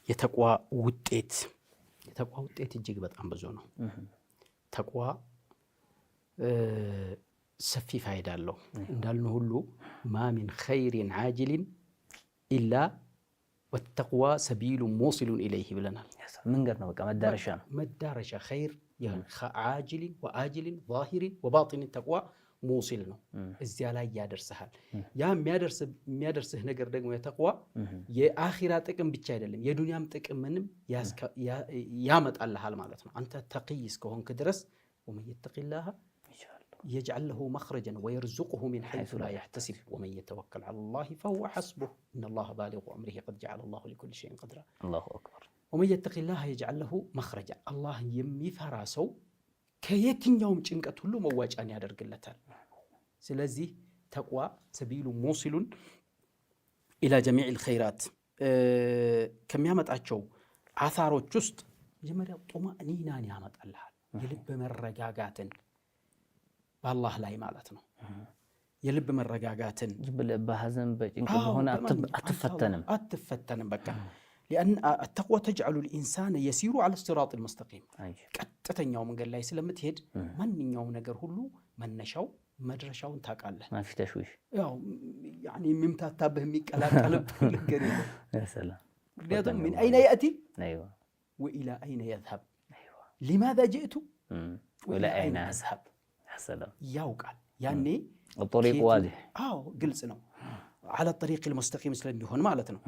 የተቅዋ ውጤት እጅግ በጣም ብዙ ነው። ተቅዋ ሰፊ ፋይዳ አለው እንዳልነው ሁሉ ማ ሚን ኸይሪን ዓጅሊን ኢላ ወተቅዋ ሰቢሉን ሙሲሉን ኢለይህ ብለናል። መንገድ ነው፣ በቃ መዳረሻ ኸይር ዓጅሊን ወአጅሊን ዛሂሪን ወባጢንን ተቅዋ ሙሲል ነው፣ እዚያ ላይ ያደርስሃል። ያ የሚያደርስህ ነገር ደግሞ የተቅዋ የአኺራ ጥቅም ብቻ አይደለም፣ የዱንያም ጥቅምንም ያመጣልሃል ማለት ነው። አንተ ተቅይ እስከሆንክ ድረስ ወመን የተቂላህ يجعل له مخرجا ويرزقه من حيث لا يحتسب ومن يتوكل على الله فهو حسبه إن الله بالغ أمره قد جعل الله لكل شيء قدرا. الله أكبر. ومن يتق الله يجعل له مخرجا الله يميفرا سو كيتنيوم ጭንቀት ሁሉ መዋጫን ያደርግለታል። ስለዚህ ተቅዋ ሰቢሉ ሙሲሉን ኢላ ጀሚዕ الخيرات ከሚያመጣቸው አሳሮች ውስጥ መጀመሪያ ጡማእኒናን ያመጣልሃል፣ የልብ መረጋጋትን በአላህ ላይ ማለት ነው። የልብ መረጋጋትን በሐዘን በጭንቀት ሆነ አትፈተንም። በቃ لأن التقوى تجعل الإنسان يسير على الصراط المستقيم ቀጥተኛው መንገድ ላይ ስለምትሄድ ማንኛውም ነገር ሁሉ መነሻው መድረሻውን ታውቃለህ። ما في تشويش ያው يعني የሚምታታብህ የሚቀላቀልብህ ነገር የለም። يا سلام. ምክንያቱም من أين يأتي ايوه وإلى أين يذهب لماذا جئت وإلى أين أذهب. سلام. ያውቃል ያኔ الطريق واضح. ግልጽ ነው። على الطريق المستقيم ስለሚሆን ማለት ነው።